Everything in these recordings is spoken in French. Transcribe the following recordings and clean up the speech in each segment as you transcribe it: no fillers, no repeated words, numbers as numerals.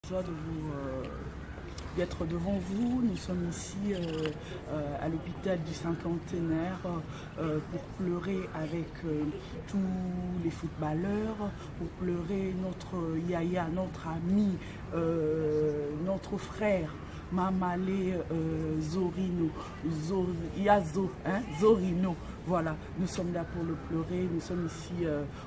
joie de vous d'être devant vous. Nous sommes ici à l'hôpital du cinquantenaire pour pleurer avec tous les footballeurs, pour pleurer notre Yaya, notre ami, notre frère Mamale Zorino, Zorino. Voilà, nous sommes là pour le pleurer. Nous sommes ici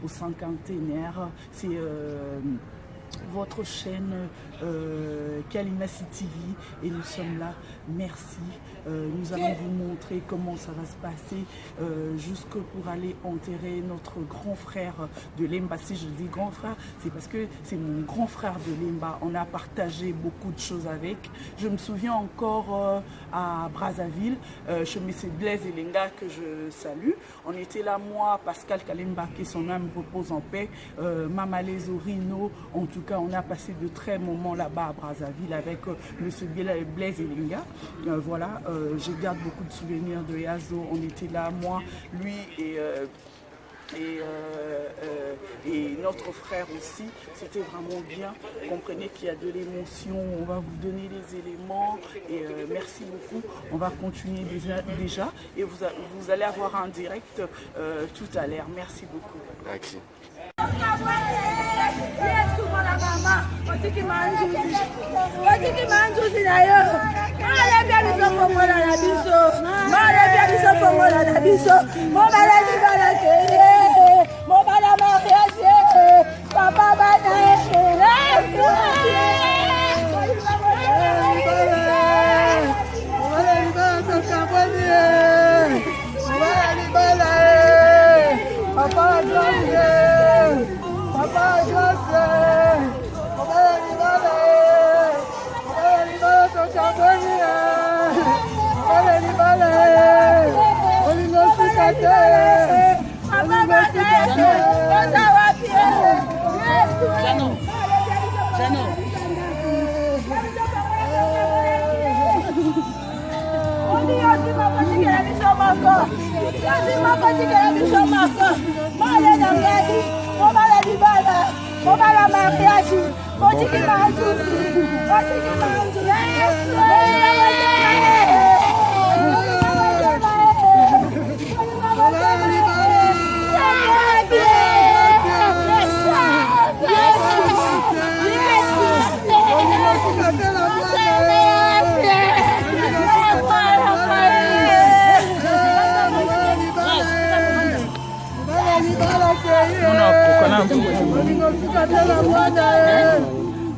au cinquantenaire. C'est votre chaîne Kalimasi TV et nous sommes là. Merci. Nous allons vous montrer comment ça va se passer jusque pour aller enterrer notre grand frère de Lemba. Si je dis grand frère, c'est parce que c'est mon grand frère de Lemba. On a partagé beaucoup de choses avec. Je me souviens encore à Brazzaville, chez M. Blaise Elenga que je salue. On était là, moi, Pascal Kalemba, que son âme repose en paix, Mamale Zorino. En tout cas, on a passé de très bons moments là-bas à Brazzaville avec M. Blaise Elenga. Voilà, je garde beaucoup de souvenirs de Yazo. On était là, moi, lui et notre frère aussi. C'était vraiment bien. Comprenez qu'il y a de l'émotion. On va vous donner les éléments et merci beaucoup. On va continuer déjà et vous allez avoir un direct tout à l'heure. Merci beaucoup. Merci.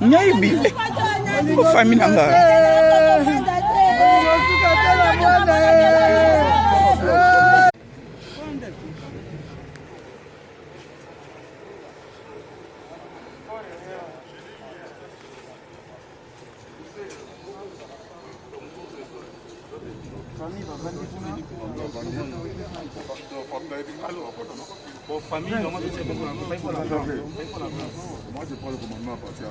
Nyaibi, famille nanga. Moi je prends le commandement à partir.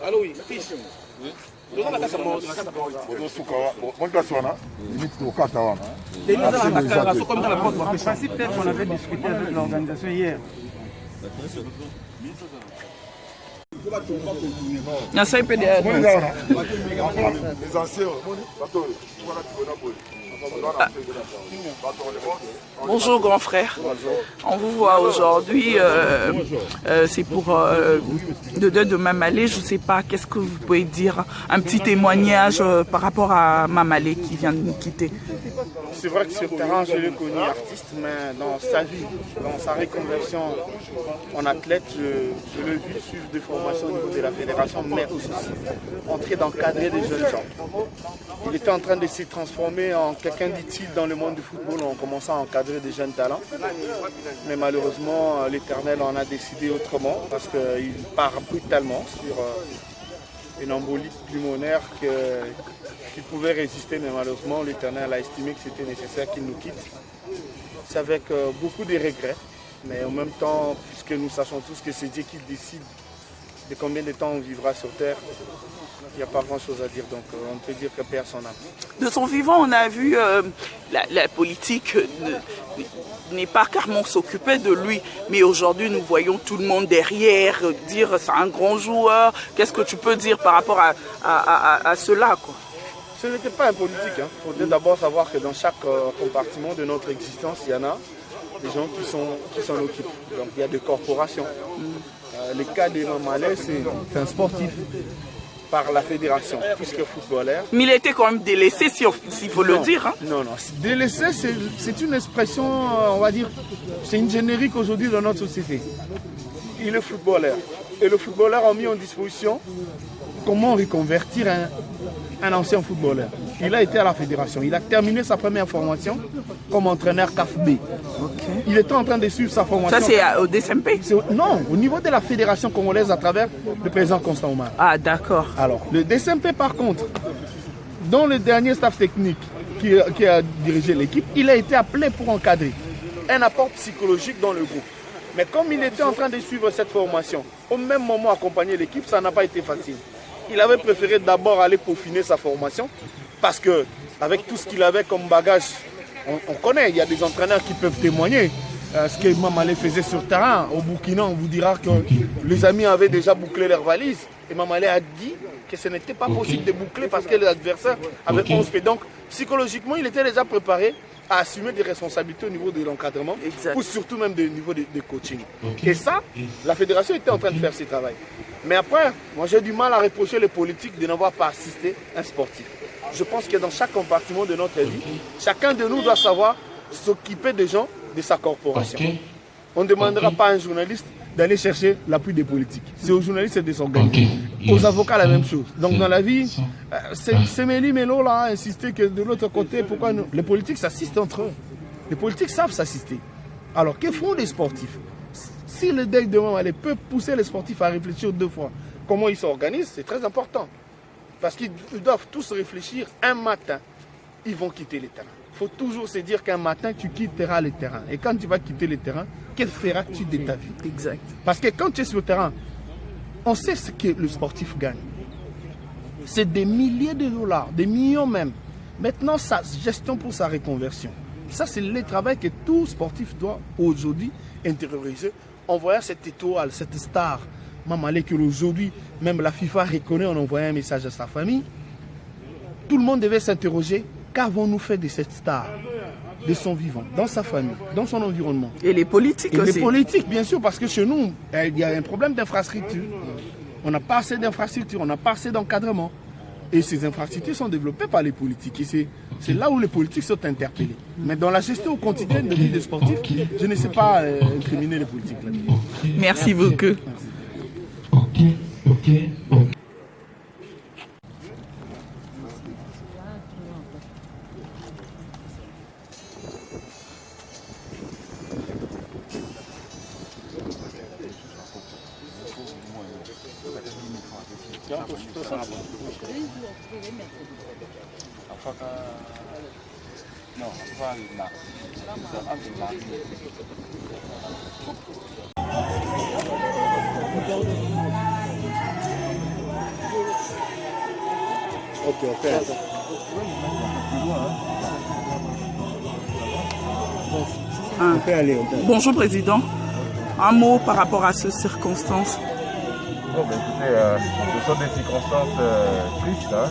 Allô, oui, fils. En principe, peut-être qu'on avait discuté avec l'organisation hier. Bonjour grand frère, on vous voit aujourd'hui, c'est pour le deuil de Mamale. Je ne sais pas, qu'est-ce que vous pouvez dire, un petit témoignage par rapport à Mamale qui vient de nous quitter. C'est vrai que sur le terrain, je l'ai connu artiste, mais dans sa vie, dans sa reconversion en athlète, je l'ai vu suivre des formations au niveau de la fédération, mais aussi entrer dans le cadre des jeunes gens. Il était en train de se transformer en quelqu'un d'utile dans le monde du football en commençant à encadrer des jeunes talents. Mais malheureusement, l'Éternel en a décidé autrement parce qu'il part brutalement sur une embolie pulmonaire qui pouvait résister, mais malheureusement l'Éternel a estimé que c'était nécessaire qu'il nous quitte. C'est avec beaucoup de regrets, mais en même temps, puisque nous sachons tous que c'est Dieu qui décide de combien de temps on vivra sur Terre, il n'y a pas grand-chose à dire. Donc on peut dire que perd son âme. De son vivant, on a vu la politique n'est pas carrément s'occuper de lui. Mais aujourd'hui, nous voyons tout le monde derrière dire c'est un grand joueur. Qu'est-ce que tu peux dire par rapport à cela, quoi? Ce n'était pas un politique. Il faudrait d'abord savoir que dans chaque compartiment de notre existence, il y en a des gens qui s'en occupent. Donc il y a des corporations. Le cas de Mamalé, c'est un sportif par la fédération, plus que footballeur. Mais il était quand même délaissé, s'il faut le dire. Hein. Non. Délaissé, c'est une expression, on va dire, c'est une générique aujourd'hui dans notre société. Il est footballeur. Et le footballeur a mis en disposition comment reconvertir un ancien footballeur. Il a été à la fédération. Il a terminé sa première formation comme entraîneur CAFB. Okay. Il était en train de suivre sa formation. Ça, c'est au DSMP? Non, au niveau de la fédération congolaise à travers le président Constant Omar. Ah, d'accord. Alors, le DSMP, par contre, dans le dernier staff technique qui a dirigé l'équipe, il a été appelé pour encadrer un apport psychologique dans le groupe. Mais comme il était en train de suivre cette formation, au même moment accompagner l'équipe, ça n'a pas été facile. Il avait préféré d'abord aller peaufiner sa formation parce que avec tout ce qu'il avait comme bagage, on connaît, il y a des entraîneurs qui peuvent témoigner. Ce que Mamalé faisait sur terrain, au Burkina, on vous dira que les amis avaient déjà bouclé leurs valises. Et Mamalé a dit que ce n'était pas possible de boucler parce que l'adversaire avait 11 pieds. Donc psychologiquement, il était déjà préparé à assumer des responsabilités au niveau de l'encadrement, ou surtout même au niveau de coaching. Et ça, la fédération était en train de faire ce travail. Mais après, moi j'ai du mal à reprocher les politiques de n'avoir pas assisté un sportif. Je pense que dans chaque compartiment de notre vie, chacun de nous doit savoir s'occuper des gens de sa corporation. On ne demandera pas à un journaliste d'aller chercher l'appui des politiques. C'est aux journalistes de s'organiser. Aux avocats, la même chose. Donc dans la vie, c'est Méli Mélo là a insisté que de l'autre côté, pourquoi nous... Les politiques s'assistent entre eux. Les politiques savent s'assister. Alors, que font les sportifs? Si le deuil de Mamalé peut pousser les sportifs à réfléchir 2 fois comment ils s'organisent, c'est très important. Parce qu'ils doivent tous réfléchir un matin, ils vont quitter les terrains. Il faut toujours se dire qu'un matin, tu quitteras le terrain. Et quand tu vas quitter le terrain, que feras-tu de ta vie? Exact. Parce que quand tu es sur le terrain, on sait ce que le sportif gagne. C'est des milliers de dollars, des millions même. Maintenant, sa gestion pour sa reconversion. Ça, c'est le travail que tout sportif doit aujourd'hui intérioriser en voyant cette étoile, cette star. Mamalé, que aujourd'hui, même la FIFA reconnaît en envoyant un message à sa famille. Tout le monde devait s'interroger, qu'avons-nous fait de cette star, de son vivant, dans sa famille, dans son environnement. Et les politiques aussi. Les politiques, bien sûr, parce que chez nous, il y a un problème d'infrastructure. On n'a pas assez d'infrastructures, on n'a pas assez d'encadrement. Et ces infrastructures sont développées par les politiques. Et c'est là où les politiques sont interpellées. Mais dans la gestion quotidienne de vie des sportifs, je ne sais pas incriminer les politiques là-dedans. Merci beaucoup. Merci. Ok. Bonjour Président, un mot par rapport à ces circonstances. Bon, ben, écoutez, ce sont des circonstances tristes. Hein.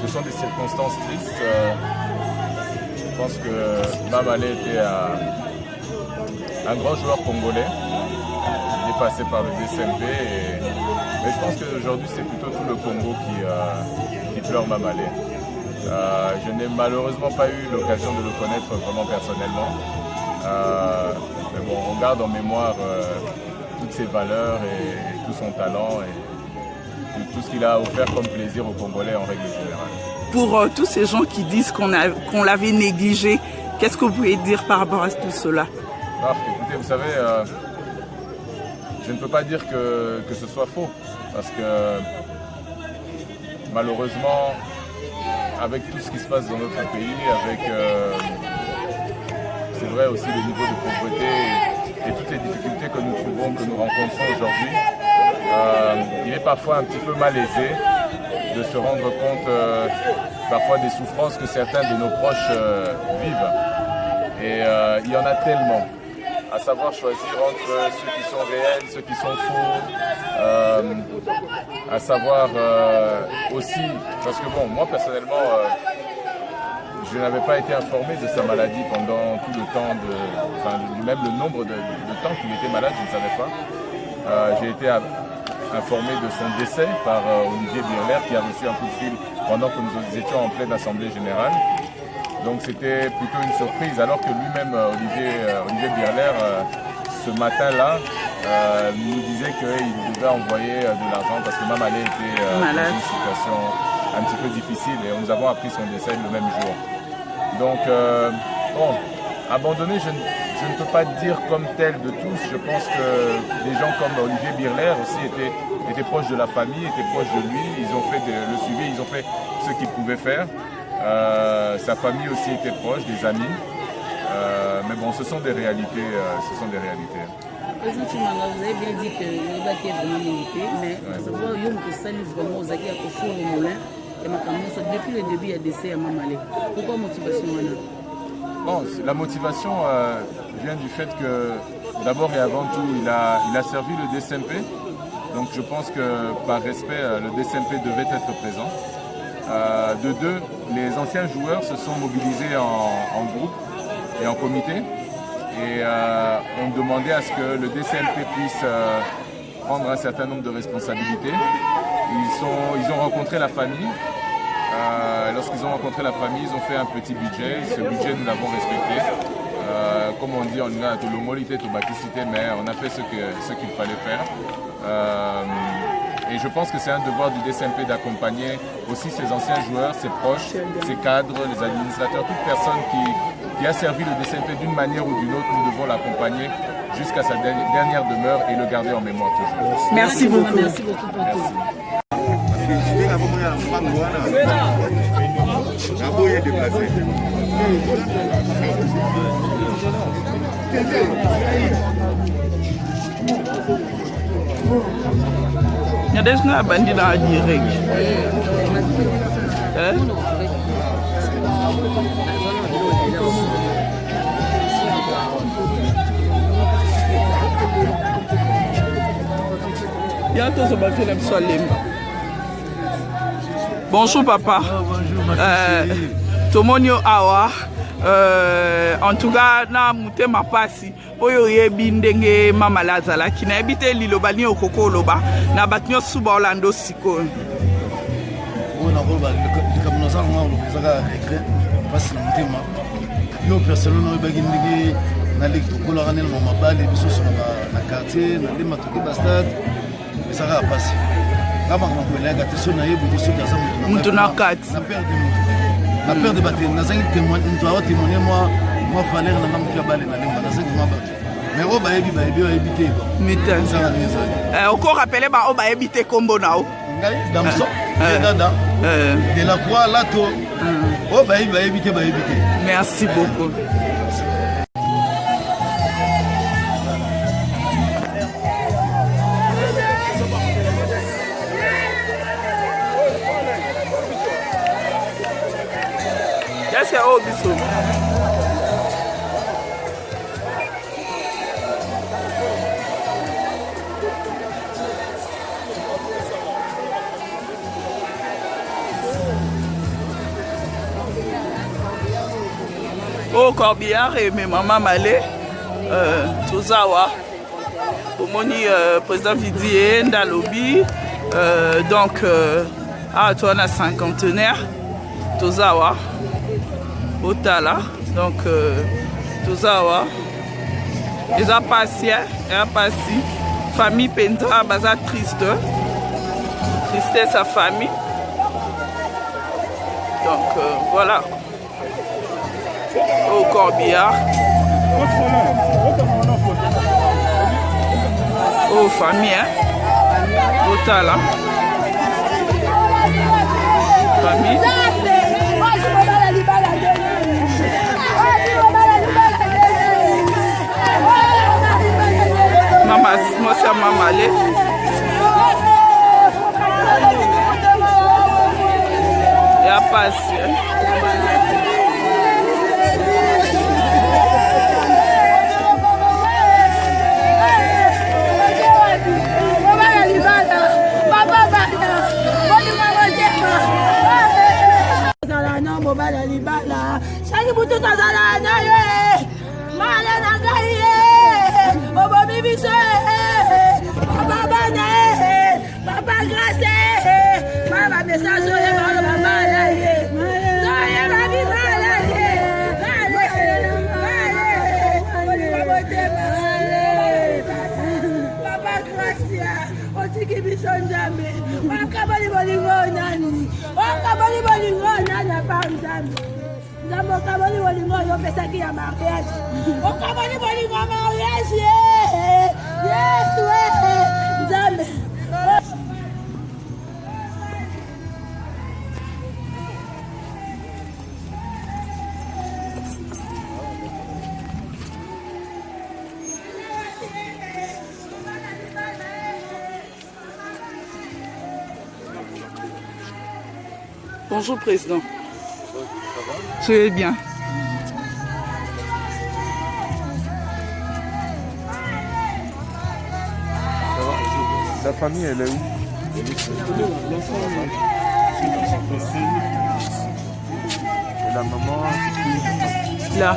Ce sont des circonstances tristes. Je pense que Mamalé était un grand joueur congolais. Il est passé par le DSMP. Mais je pense qu'aujourd'hui, c'est plutôt tout le Congo qui pleure Mamalé. Je n'ai malheureusement pas eu l'occasion de le connaître vraiment personnellement. Mais bon, on garde en mémoire toutes ses valeurs et tout son talent et tout ce qu'il a offert comme plaisir aux Congolais en règle générale. Pour tous ces gens qui disent qu'on l'avait négligé, qu'est-ce que vous pouvez dire par rapport à tout cela? Écoutez, vous savez, je ne peux pas dire que ce soit faux, parce que malheureusement, avec tout ce qui se passe dans notre pays, avec c'est vrai aussi le niveau de pauvreté et toutes les difficultés que nous rencontrons aujourd'hui, il est parfois un petit peu malaisé de se rendre compte parfois des souffrances que certains de nos proches vivent. Et il y en a tellement, à savoir choisir entre ceux qui sont réels, ceux qui sont faux, à savoir aussi, parce que bon, moi personnellement, je n'avais pas été informé de sa maladie pendant tout le temps, même le nombre de temps qu'il était malade, je ne savais pas. J'ai été informé de son décès par Olivier Birler qui a reçu un coup de fil pendant que nous étions en pleine assemblée générale. Donc c'était plutôt une surprise, alors que lui-même, Olivier Birler, ce matin-là, nous disait qu'il devait envoyer de l'argent parce que Mamalé était dans une situation un petit peu difficile et nous avons appris son décès le même jour. Donc, bon, abandonné, je ne peux pas dire comme tel de tous. Je pense que des gens comme Olivier Birler aussi étaient proches de la famille, étaient proches de lui. Ils ont fait le suivi, ils ont fait ce qu'ils pouvaient faire. Sa famille aussi était proche, des amis. Mais bon, ce sont des réalités. Président Chimanga, vous avez bien dit que le bac est vraiment limité, mais à savoir que ça livre vraiment aux acquis à Kofour au Moulin et Makamoso, depuis le début, il y a décès à Mamalé. Pourquoi motivation là? Bon, la motivation vient du fait que d'abord et avant tout, il a servi le DCMP. Donc je pense que par respect, le DCMP devait être présent. De deux, les anciens joueurs se sont mobilisés en groupe et en comité. Et on demandait à ce que le DCMP puisse prendre un certain nombre de responsabilités. Ils ont rencontré la famille. Lorsqu'ils ont rencontré la famille, ils ont fait un petit budget. Ce budget, nous l'avons respecté. Comme on dit, on a tout le molité, tout bâtissité, mais on a fait ce qu'il fallait faire. Et je pense que c'est un devoir du DCMP d'accompagner aussi ses anciens joueurs, ses proches, ses cadres, les administrateurs, toute personne qui a servi le DCMP d'une manière ou d'une autre. Nous devons l'accompagner jusqu'à sa dernière demeure et le garder en mémoire toujours. Merci beaucoup. Merci beaucoup pour tout. Il y a des gens qui ont bandit dans la direct. Bonjour papa. Tomonio awa. En tout cas, na mute mapasi. Oyo yebi ndenge mama lazala ki na ebite liloba ni okoko loba na batnyo suba Orlando siko. On a roba likamno za ngalo bezaka regret parce que mutema yo personnellement ebagi ndenge na ligue tokola kanel mama bale biso so na quartier na lima toki bastad bezaka pasi kama kama kwela ka teso na yebu teso kaza mutu na kati na perdre batte na zangi témoin témoigner moi Valère na ngamuka bale na limba na zangi mabatu mais o ba yebi te ba mitan encore rappeler ba o ba yebi te kombo nao ngai damso dada de la croix lato o ba yebi te. Merci beaucoup. Yes, c'est all this one. Au Corbillard et mes mamans Malé, Tozawa, Pomoni, président Vidier, Ndalobi, donc à toi on a cinquantenaire, Tozawa, Otala, donc Tozawa, ils ont passé, famille Penza, baza triste, tristesse à famille, donc voilà. Au Corbillard, aux familles, au talent, famille. esika mamale ya pasi mobala libala shaki butu tozala na ye mala na ngai ye obomi biso baba na ye papa grâce mama message ye baba mala ye soye babi mala ye papa grâce otiki biso nzambe wakabali bolingo nani wakabali bolingo nani apa nzambe nzambe okabali bolingo oyo opesaki ya mariage okabali bolingo ya mariage yesu nzambe Bonjour Président. Je vais bien. La famille, elle est où? Et la maman, c'est qui? Là.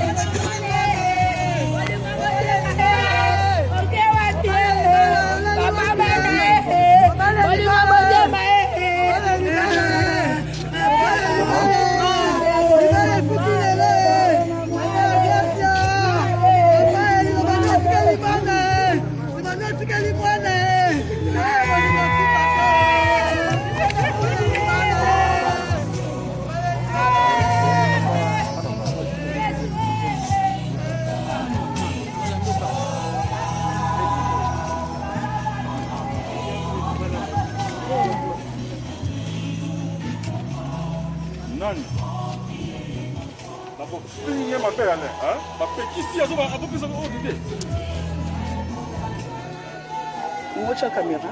On watch la caméra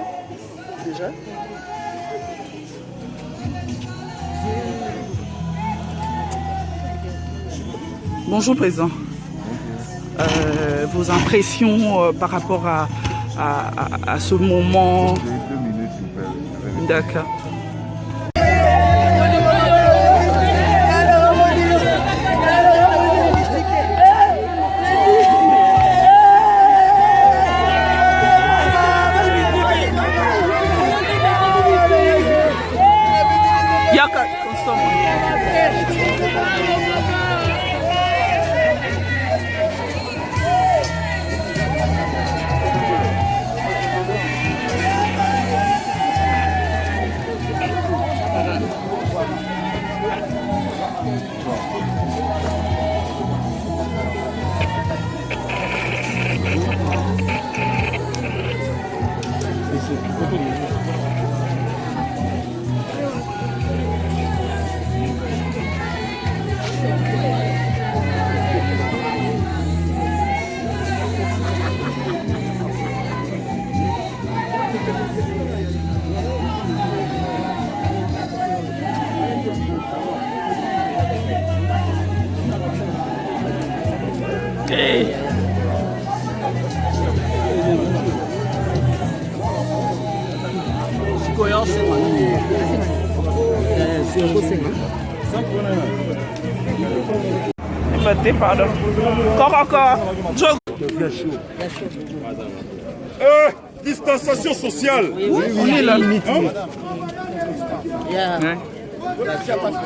déjà. Bonjour Président. Vos impressions par rapport à ce moment. 2 minutes, s'il vous plaît. D'accord. Pardon. Encore. Distanciation sociale. On est là. Ouais.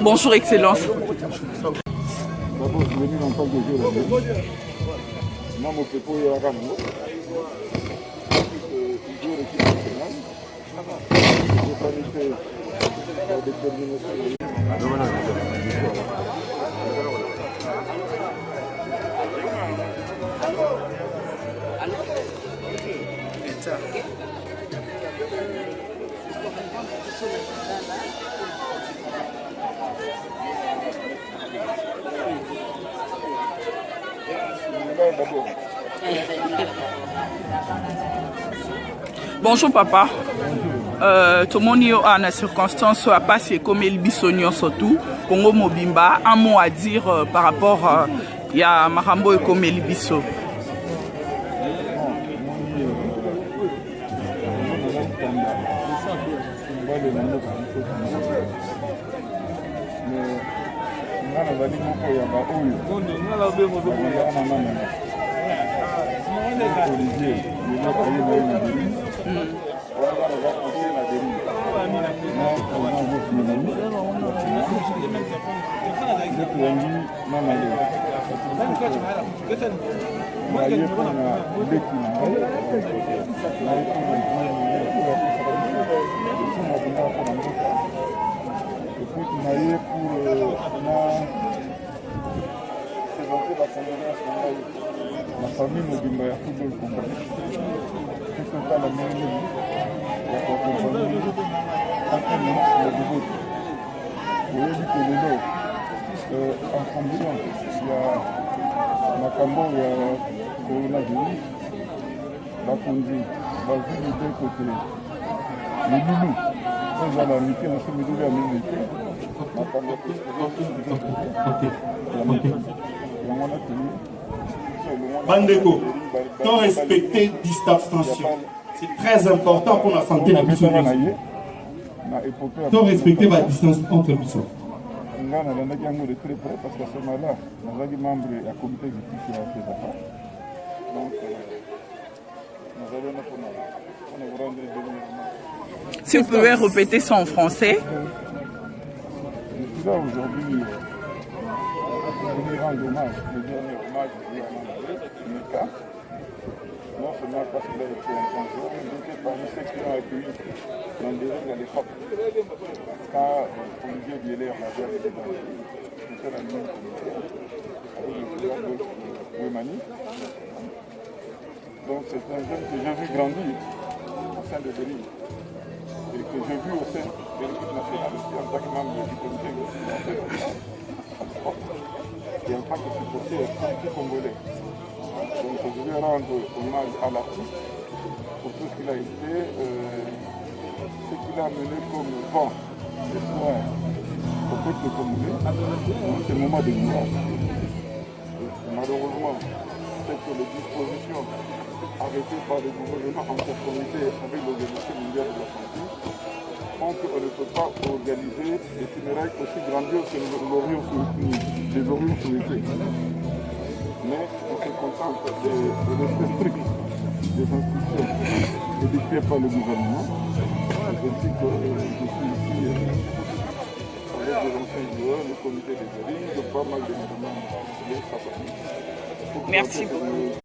Bonjour Excellence. Bonjour papa. Tomoni yo a na circonstance à passer comme el bisonio surtout Congo Mobimba, un mot à dire par rapport à ya Marambo et comme el biso. La famille Mobimba ya football congolais. C'est total la même chose. Il y a pas de famille. Actuellement, il y a du vote. Vous voyez que les autres, en Cambodge, il y a Makambo, il y a coronavirus, la Kondi, la ville de deux côtés. Les loulous, ils ont la mité, on se met de la même mité. Makambo, ils ont tous les deux côtés. Il y a mon atelier. Bandeko, tant respecter distanciation. C'est très important pour la santé de la personne. Tant respecter la distance entre les personnes. On a de très près parce qu'à ce moment-là, on a des membres du comité exécutif qui a fait ça. Donc, nous allons nous rendre des. Si vous pouvez répéter ça en français. Je suis là aujourd'hui pour venir rendre hommage, le dernier hommage à Mika. Non seulement parce qu'il a été un grand joueur, mais aussi parmi ceux qui ont accueilli dans des règles à l'époque. Quand Olivier Bieler l'avait été dans c'était la même comité avec le pouvoir de Wemani. Donc c'est un jeune que j'ai vu grandir au sein de Benin et que j'ai vu au sein de l'équipe nationale aussi en tant que membre du comité exécutif. Il y a pas que supporter les Congolais. Donc je vais rendre hommage à l'artiste pour tout ce qu'il a été, ce qu'il a mené comme vent d'espoir au peuple congolais dans ces moments de gloire. Malheureusement, c'est que les dispositions arrêtées par le gouvernement en conformité avec l'Organisation mondiale de la santé font qu'on ne peut pas organiser des funérailles aussi grandioses que nous aurions souhaité. Mais on se contente de respect strict des instructions édictées par le gouvernement. Ainsi que je suis ici avec des anciens joueurs, le comité des jurys, de pas mal d'événements. Merci beaucoup.